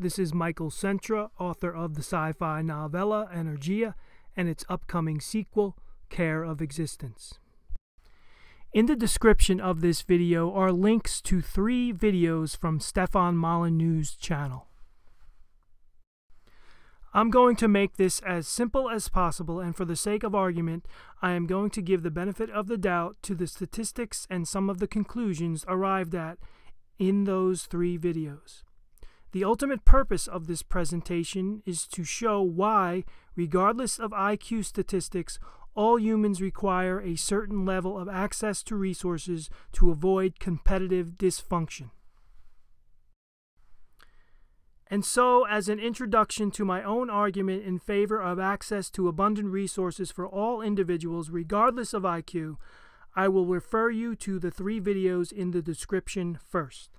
This is Michael Centra, author of the sci-fi novella Energia and its upcoming sequel, Care of Existence. In the description of this video are links to 3 videos from Stefan Molyneux' channel. I'm going to make this as simple as possible, and for the sake of argument, I am going to give the benefit of the doubt to the statistics and some of the conclusions arrived at in those 3 videos. The ultimate purpose of this presentation is to show why, regardless of IQ statistics, all humans require a certain level of access to resources to avoid competitive dysfunction. And so, as an introduction to my own argument in favor of access to abundant resources for all individuals, regardless of IQ, I will refer you to the 3 videos in the description first.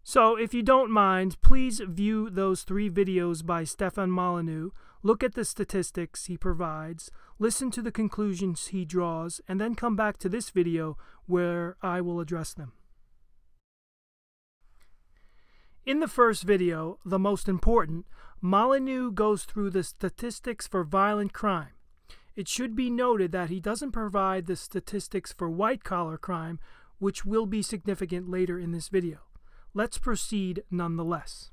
So, if you don't mind, please view those 3 videos by Stefan Molyneux, look at the statistics he provides, listen to the conclusions he draws, and then come back to this video where I will address them. In the first video, the most important, Molyneux goes through the statistics for violent crime. It should be noted that he doesn't provide the statistics for white-collar crime, which will be significant later in this video. Let's proceed nonetheless.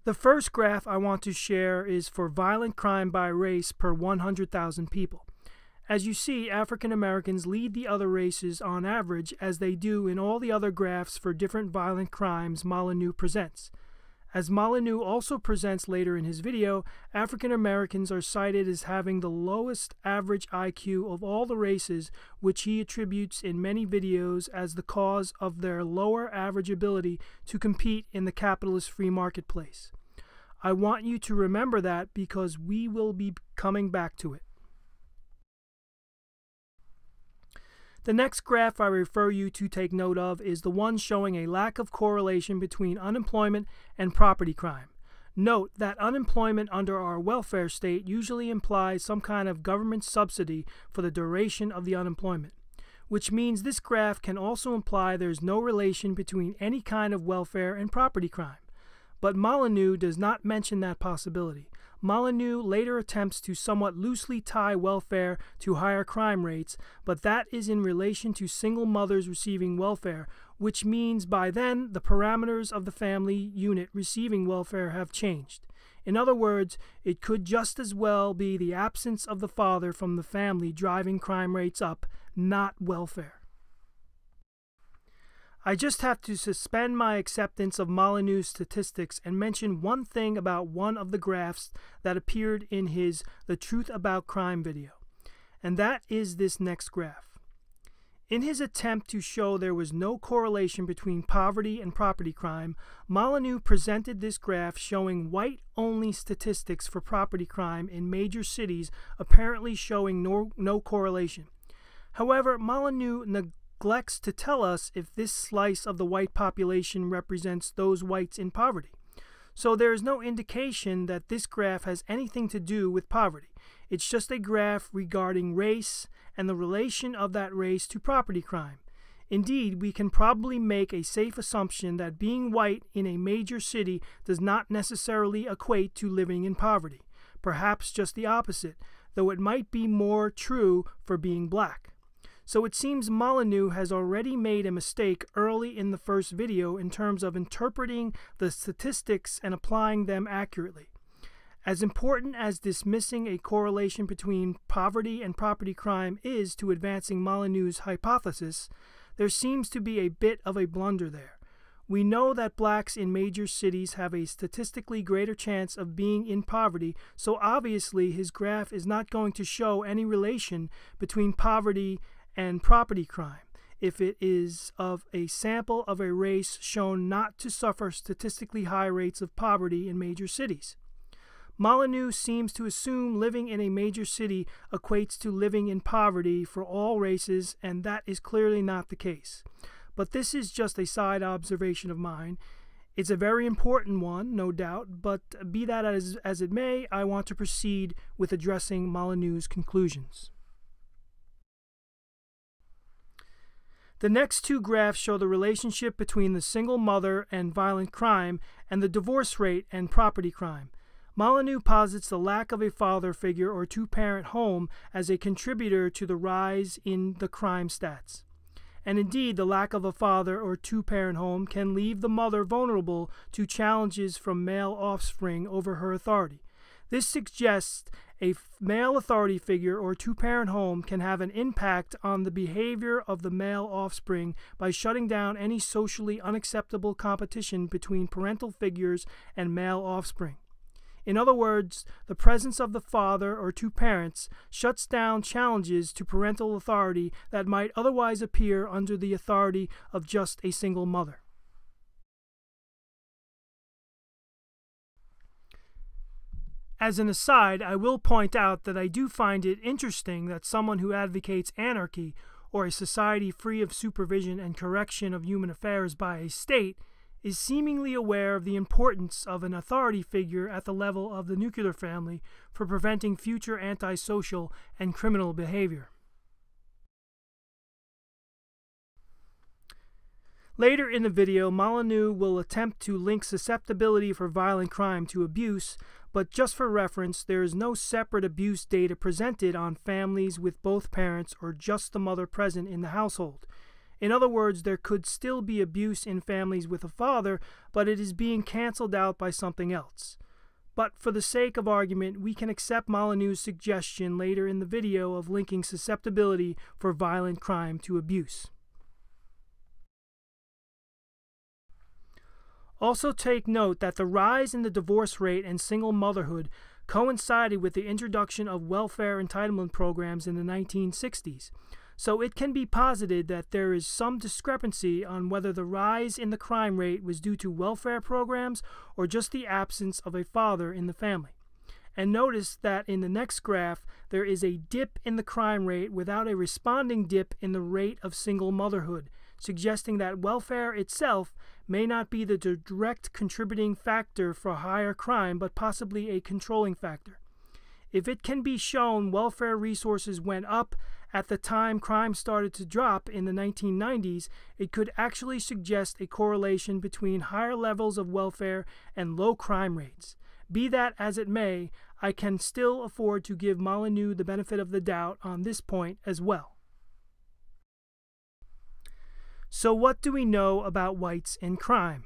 The first graph I want to share is for violent crime by race per 100,000 people. As you see, African Americans lead the other races on average, as they do in all the other graphs for different violent crimes Molyneux presents. As Molyneux also presents later in his video, African Americans are cited as having the lowest average IQ of all the races, which he attributes in many videos as the cause of their lower average ability to compete in the capitalist free marketplace. I want you to remember that because we will be coming back to it. The next graph I refer you to take note of is the one showing a lack of correlation between unemployment and property crime. Note that unemployment under our welfare state usually implies some kind of government subsidy for the duration of the unemployment, which means this graph can also imply there's no relation between any kind of welfare and property crime. But Molyneux does not mention that possibility. Molyneux later attempts to somewhat loosely tie welfare to higher crime rates, but that is in relation to single mothers receiving welfare, which means by then the parameters of the family unit receiving welfare have changed. In other words, it could just as well be the absence of the father from the family driving crime rates up, not welfare. I just have to suspend my acceptance of Molyneux's statistics and mention one thing about one of the graphs that appeared in his The Truth About Crime video, and that is this next graph. In his attempt to show there was no correlation between poverty and property crime, Molyneux presented this graph showing white-only statistics for property crime in major cities, apparently showing no correlation. However, Molyneux neglects to tell us if this slice of the white population represents those whites in poverty. So there is no indication that this graph has anything to do with poverty. It's just a graph regarding race and the relation of that race to property crime. Indeed, we can probably make a safe assumption that being white in a major city does not necessarily equate to living in poverty. Perhaps just the opposite, though it might be more true for being black. So it seems Molyneux has already made a mistake early in the first video in terms of interpreting the statistics and applying them accurately. As important as dismissing a correlation between poverty and property crime is to advancing Molyneux's hypothesis, there seems to be a bit of a blunder there. We know that blacks in major cities have a statistically greater chance of being in poverty, so obviously his graph is not going to show any relation between poverty and property crime if it is of a sample of a race shown not to suffer statistically high rates of poverty in major cities. Molyneux seems to assume living in a major city equates to living in poverty for all races, and that is clearly not the case. But this is just a side observation of mine. It's a very important one, no doubt, but be that as it may, I want to proceed with addressing Molyneux's conclusions. The next two graphs show the relationship between the single mother and violent crime and the divorce rate and property crime. Molyneux posits the lack of a father figure or two-parent home as a contributor to the rise in the crime stats. And indeed, the lack of a father or two-parent home can leave the mother vulnerable to challenges from male offspring over her authority. This suggests a male authority figure or two-parent home can have an impact on the behavior of the male offspring by shutting down any socially unacceptable competition between parental figures and male offspring. In other words, the presence of the father or two parents shuts down challenges to parental authority that might otherwise appear under the authority of just a single mother. As an aside, I will point out that I do find it interesting that someone who advocates anarchy, or a society free of supervision and correction of human affairs by a state, is seemingly aware of the importance of an authority figure at the level of the nuclear family for preventing future antisocial and criminal behavior. Later in the video, Molyneux will attempt to link susceptibility for violent crime to abuse, but just for reference, there is no separate abuse data presented on families with both parents or just the mother present in the household. In other words, there could still be abuse in families with a father, but it is being canceled out by something else. But for the sake of argument, we can accept Molyneux's suggestion later in the video of linking susceptibility for violent crime to abuse. Also take note that the rise in the divorce rate and single motherhood coincided with the introduction of welfare entitlement programs in the 1960s. So it can be posited that there is some discrepancy on whether the rise in the crime rate was due to welfare programs or just the absence of a father in the family. And notice that in the next graph, there is a dip in the crime rate without a responding dip in the rate of single motherhood, suggesting that welfare itself may not be the direct contributing factor for higher crime, but possibly a controlling factor. If it can be shown welfare resources went up at the time crime started to drop in the 1990s, it could actually suggest a correlation between higher levels of welfare and low crime rates. Be that as it may, I can still afford to give Molyneux the benefit of the doubt on this point as well. So what do we know about whites in crime?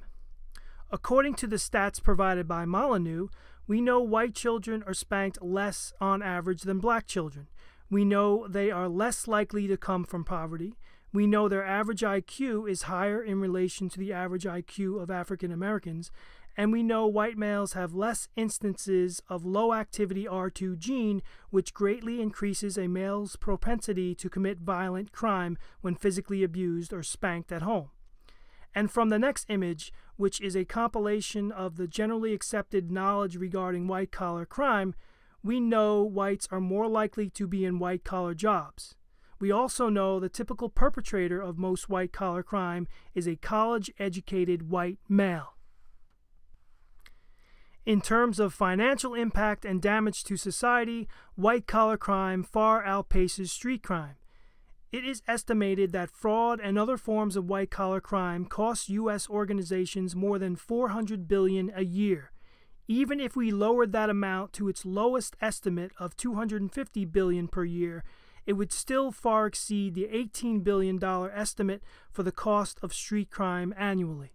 According to the stats provided by Molyneux, we know white children are spanked less on average than black children. We know they are less likely to come from poverty. We know their average IQ is higher in relation to the average IQ of African Americans. And we know white males have less instances of low-activity R2 gene, which greatly increases a male's propensity to commit violent crime when physically abused or spanked at home. And from the next image, which is a compilation of the generally accepted knowledge regarding white-collar crime, we know whites are more likely to be in white-collar jobs. We also know the typical perpetrator of most white-collar crime is a college-educated white male. In terms of financial impact and damage to society, white-collar crime far outpaces street crime. It is estimated that fraud and other forms of white-collar crime cost U.S. organizations more than $400 billion a year. Even if we lowered that amount to its lowest estimate of $250 billion per year, it would still far exceed the $18 billion estimate for the cost of street crime annually.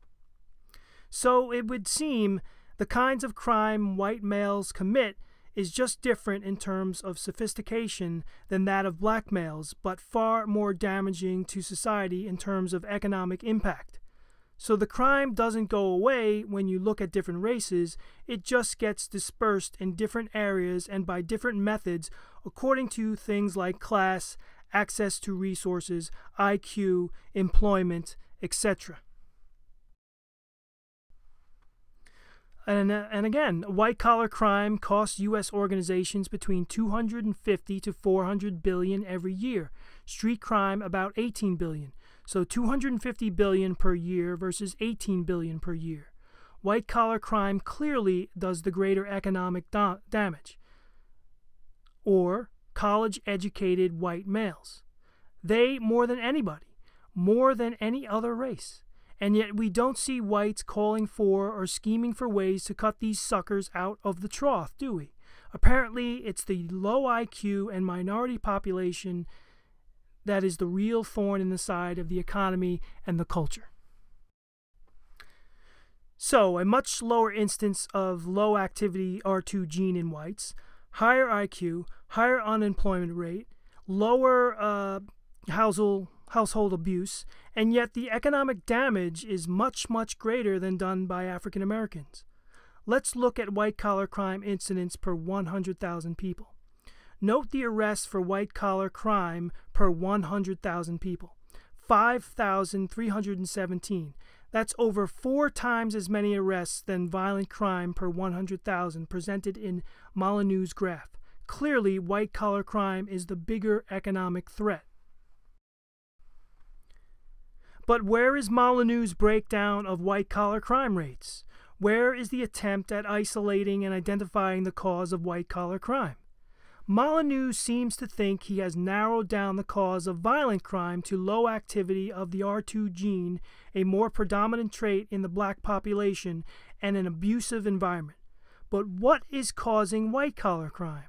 So it would seem the kinds of crime white males commit is just different in terms of sophistication than that of black males, but far more damaging to society in terms of economic impact. So the crime doesn't go away when you look at different races, it just gets dispersed in different areas and by different methods according to things like class, access to resources, IQ, employment, etc. And again, white-collar crime costs U.S. organizations between $250 to $400 billion every year. Street crime about $18 billion. So $250 billion per year versus $18 billion per year. White-collar crime clearly does the greater economic damage. Or college-educated white males. They, more than anybody, more than any other race. And yet we don't see whites calling for or scheming for ways to cut these suckers out of the trough, do we? Apparently, it's the low IQ and minority population that is the real thorn in the side of the economy and the culture. So, a much lower instance of low activity R2 gene in whites, higher IQ, higher unemployment rate, lower household abuse, and yet the economic damage is much, much greater than done by African Americans. Let's look at white-collar crime incidents per 100,000 people. Note the arrests for white-collar crime per 100,000 people. 5,317. That's over 4 times as many arrests than violent crime per 100,000 presented in Molyneux' graph. Clearly, white-collar crime is the bigger economic threat. But where is Molyneux' breakdown of white-collar crime rates? Where is the attempt at isolating and identifying the cause of white-collar crime? Molyneux seems to think he has narrowed down the cause of violent crime to low activity of the R2 gene, a more predominant trait in the black population, and an abusive environment. But what is causing white-collar crime?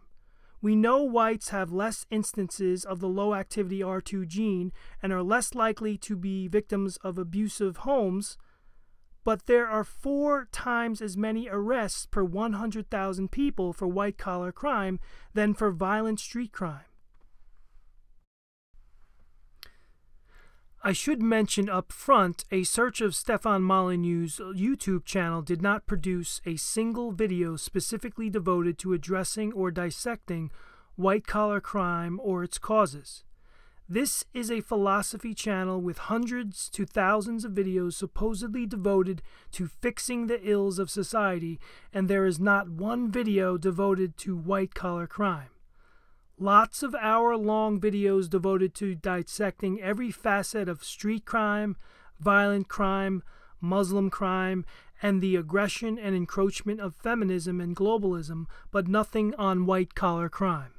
We know whites have less instances of the low-activity R2 gene and are less likely to be victims of abusive homes, but there are 4 times as many arrests per 100,000 people for white-collar crime than for violent street crime. I should mention up front, a search of Stefan Molyneux' YouTube channel did not produce a single video specifically devoted to addressing or dissecting white-collar crime or its causes. This is a philosophy channel with hundreds to thousands of videos supposedly devoted to fixing the ills of society, and there is not one video devoted to white-collar crime. Lots of hour-long videos devoted to dissecting every facet of street crime, violent crime, Muslim crime, and the aggression and encroachment of feminism and globalism, but nothing on white-collar crime.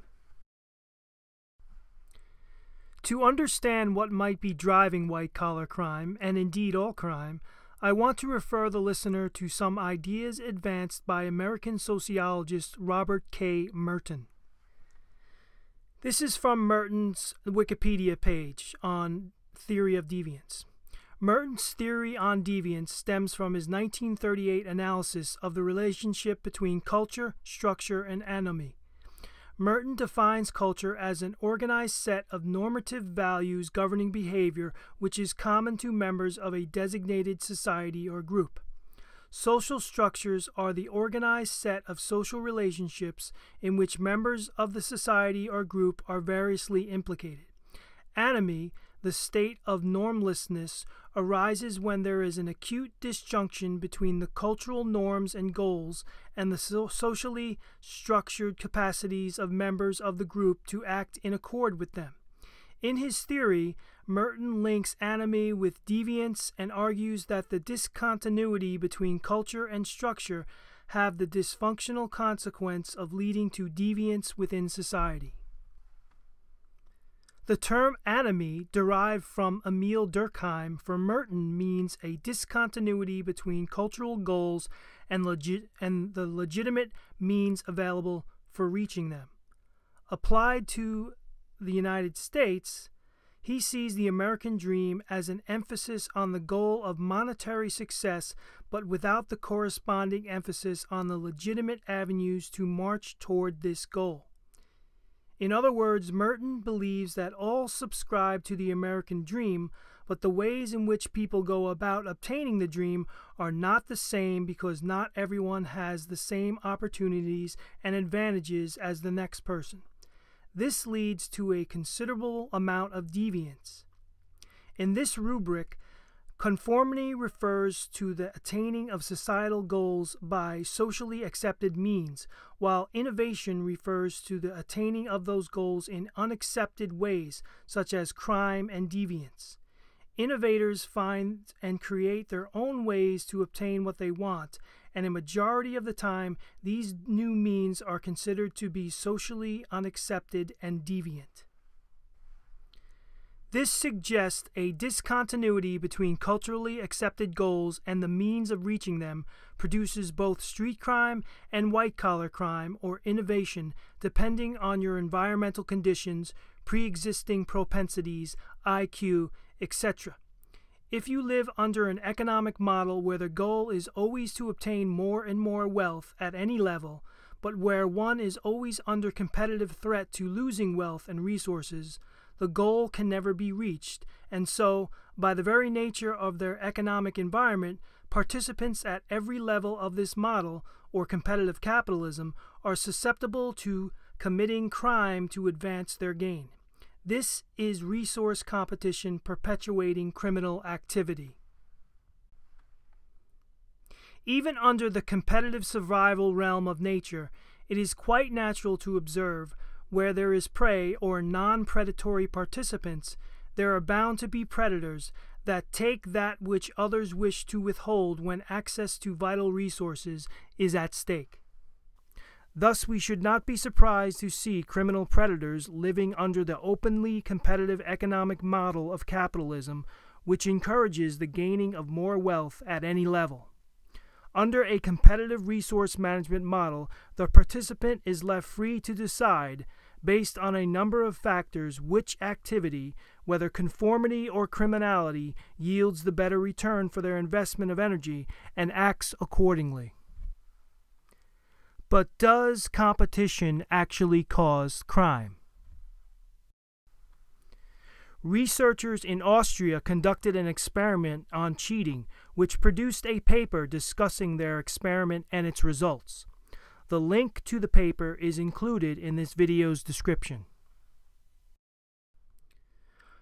To understand what might be driving white-collar crime, and indeed all crime, I want to refer the listener to some ideas advanced by American sociologist Robert K. Merton. This is from Merton's Wikipedia page on theory of deviance. Merton's theory on deviance stems from his 1938 analysis of the relationship between culture, structure, and anomy. Merton defines culture as an organized set of normative values governing behavior which is common to members of a designated society or group. Social structures are the organized set of social relationships in which members of the society or group are variously implicated. Anomy, the state of normlessness, arises when there is an acute disjunction between the cultural norms and goals and the socially structured capacities of members of the group to act in accord with them. In his theory, Merton links anomy with deviance and argues that the discontinuity between culture and structure have the dysfunctional consequence of leading to deviance within society. The term anomy, derived from Emile Durkheim, for Merton means a discontinuity between cultural goals and the legitimate means available for reaching them. Applied to the United States, he sees the American dream as an emphasis on the goal of monetary success, but without the corresponding emphasis on the legitimate avenues to march toward this goal. In other words, Merton believes that all subscribe to the American dream, but the ways in which people go about obtaining the dream are not the same because not everyone has the same opportunities and advantages as the next person. This leads to a considerable amount of deviance. In this rubric, conformity refers to the attaining of societal goals by socially accepted means, while innovation refers to the attaining of those goals in unaccepted ways, such as crime and deviance. Innovators find and create their own ways to obtain what they want, and a majority of the time, these new means are considered to be socially unaccepted and deviant. This suggests a discontinuity between culturally accepted goals and the means of reaching them, produces both street crime and white-collar crime or innovation depending on your environmental conditions, pre-existing propensities, IQ, etc. If you live under an economic model where the goal is always to obtain more and more wealth at any level, but where one is always under competitive threat to losing wealth and resources, the goal can never be reached, and so, by the very nature of their economic environment, participants at every level of this model, or competitive capitalism, are susceptible to committing crime to advance their gain. This is resource competition perpetuating criminal activity. Even under the competitive survival realm of nature, it is quite natural to observe where there is prey or non-predatory participants, there are bound to be predators that take that which others wish to withhold when access to vital resources is at stake. Thus, we should not be surprised to see criminal predators living under the openly competitive economic model of capitalism, which encourages the gaining of more wealth at any level. Under a competitive resource management model, the participant is left free to decide, based on a number of factors, which activity, whether conformity or criminality, yields the better return for their investment of energy, and acts accordingly. But does competition actually cause crime? Researchers in Austria conducted an experiment on cheating, which produced a paper discussing their experiment and its results. The link to the paper is included in this video's description.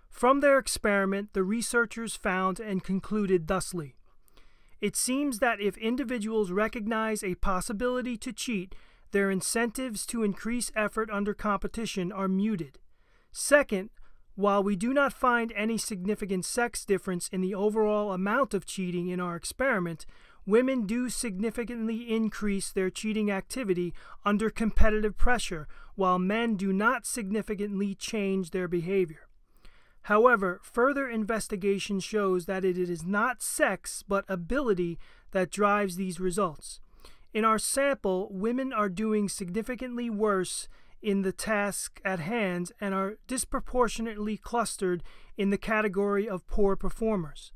From their experiment, the researchers found and concluded thusly: it seems that if individuals recognize a possibility to cheat, their incentives to increase effort under competition are muted. Second, while we do not find any significant sex difference in the overall amount of cheating in our experiment, women do significantly increase their cheating activity under competitive pressure, while men do not significantly change their behavior. However, further investigation shows that it is not sex but ability that drives these results. In our sample, women are doing significantly worse in the task at hand and are disproportionately clustered in the category of poor performers.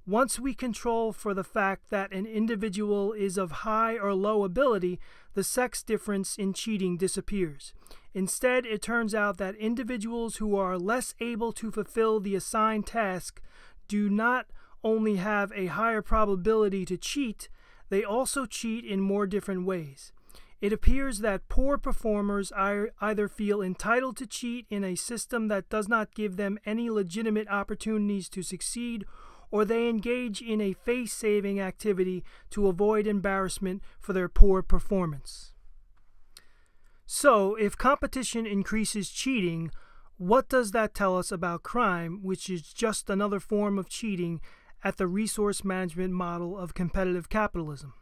Once we control for the fact that an individual is of high or low ability, the sex difference in cheating disappears. Instead, it turns out that individuals who are less able to fulfill the assigned task do not only have a higher probability to cheat, they also cheat in more different ways. It appears that poor performers either feel entitled to cheat in a system that does not give them any legitimate opportunities to succeed, or they engage in a face-saving activity to avoid embarrassment for their poor performance. So, if competition increases cheating, what does that tell us about crime, which is just another form of cheating at the resource management model of competitive capitalism?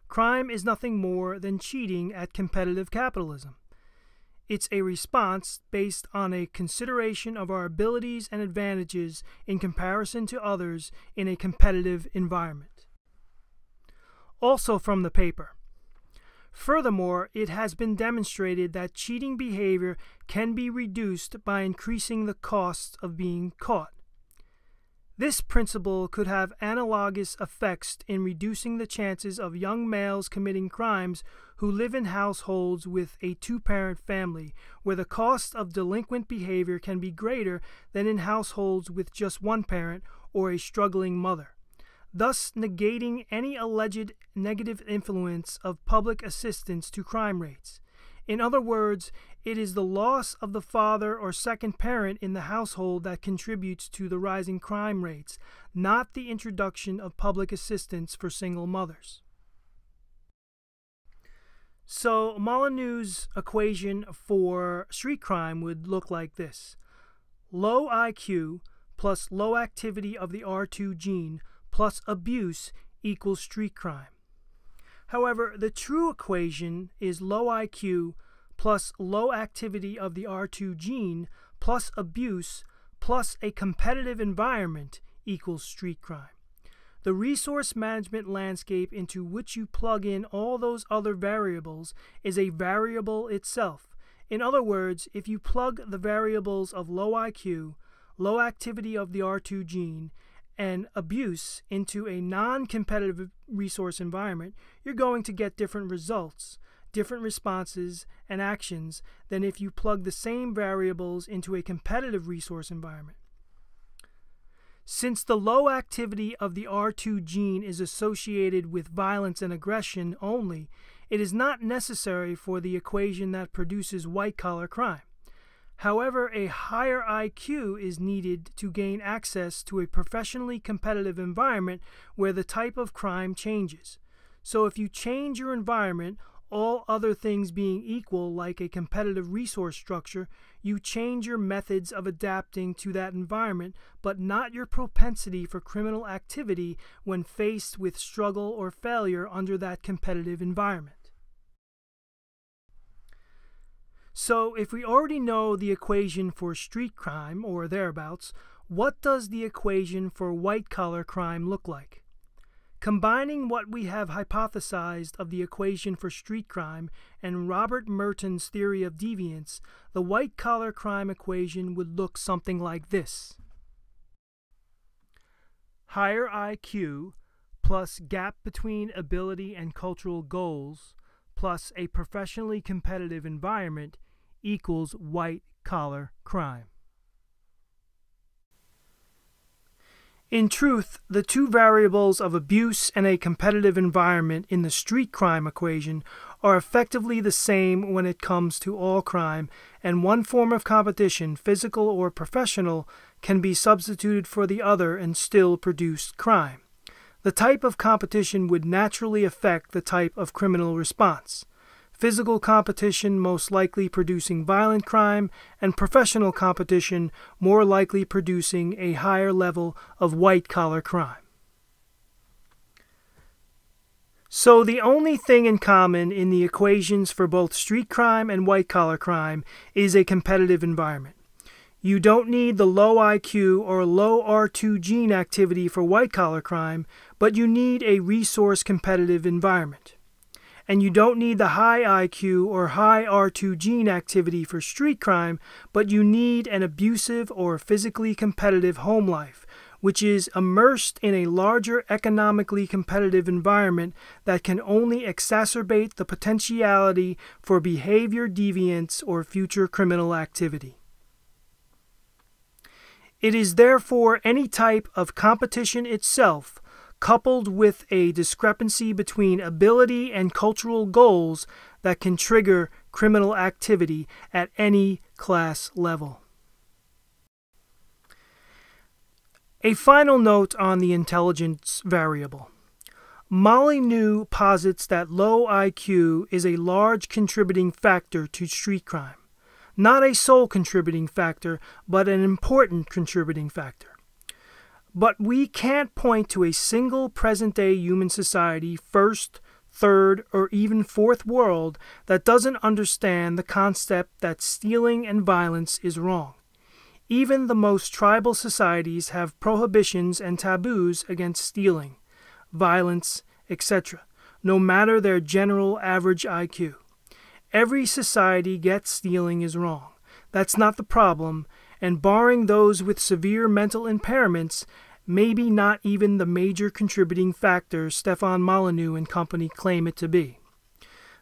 Crime is nothing more than cheating at competitive capitalism. It's a response based on a consideration of our abilities and advantages in comparison to others in a competitive environment. Also from the paper. Furthermore, it has been demonstrated that cheating behavior can be reduced by increasing the cost of being caught. This principle could have analogous effects in reducing the chances of young males committing crimes who live in households with a two-parent family, where the cost of delinquent behavior can be greater than in households with just one parent or a struggling mother, thus negating any alleged negative influence of public assistance to crime rates. In other words, it is the loss of the father or second parent in the household that contributes to the rising crime rates, not the introduction of public assistance for single mothers. So, Molyneux' equation for street crime would look like this: low IQ plus low activity of the R2 gene plus abuse equals street crime. However, the true equation is low IQ plus low activity of the R2 gene plus abuse plus a competitive environment equals street crime. The resource management landscape into which you plug in all those other variables is a variable itself. In other words, if you plug the variables of low IQ, low activity of the R2 gene, and abuse into a non-competitive resource environment, you're going to get different results, different responses and actions than if you plug the same variables into a competitive resource environment. Since the low activity of the R2 gene is associated with violence and aggression only, it is not necessary for the equation that produces white-collar crime. However, a higher IQ is needed to gain access to a professionally competitive environment where the type of crime changes. So if you change your environment, all other things being equal, like a competitive resource structure, you change your methods of adapting to that environment, but not your propensity for criminal activity when faced with struggle or failure under that competitive environment. So, if we already know the equation for street crime, or thereabouts, what does the equation for white-collar crime look like? Combining what we have hypothesized of the equation for street crime and Robert Merton's theory of deviance, the white-collar crime equation would look something like this. Higher IQ plus gap between ability and cultural goals plus a professionally competitive environment equals white-collar crime. In truth, the two variables of abuse and a competitive environment in the street crime equation are effectively the same when it comes to all crime, and one form of competition, physical or professional, can be substituted for the other and still produce crime. The type of competition would naturally affect the type of criminal response. Physical competition most likely producing violent crime, and professional competition more likely producing a higher level of white-collar crime. So the only thing in common in the equations for both street crime and white-collar crime is a competitive environment. You don't need the low IQ or low R2 gene activity for white-collar crime, but you need a resource-competitive environment. And you don't need the high IQ or high R2 gene activity for street crime, but you need an abusive or physically competitive home life, which is immersed in a larger economically competitive environment that can only exacerbate the potentiality for behavior deviance or future criminal activity. It is therefore any type of competition itself, coupled with a discrepancy between ability and cultural goals, that can trigger criminal activity at any class level. A final note on the intelligence variable. Molyneux posits that low IQ is a large contributing factor to street crime. Not a sole contributing factor, but an important contributing factor. But we can't point to a single present-day human society, first, third, or even fourth world, that doesn't understand the concept that stealing and violence is wrong. Even the most tribal societies have prohibitions and taboos against stealing, violence, etc., no matter their general average IQ. Every society gets stealing is wrong. That's not the problem, and barring those with severe mental impairments, maybe not even the major contributing factor Stefan Molyneux and company claim it to be.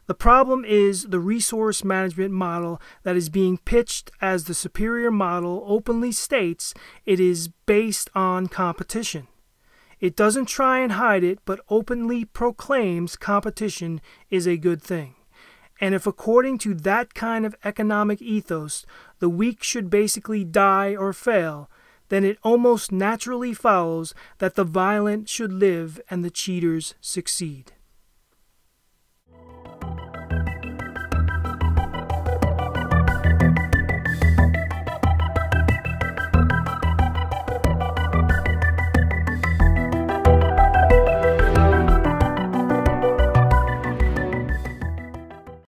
The problem is the resource management model that is being pitched as the superior model openly states it is based on competition. It doesn't try and hide it, but openly proclaims competition is a good thing. And if according to that kind of economic ethos, the weak should basically die or fail, then it almost naturally follows that the violent should live and the cheaters succeed.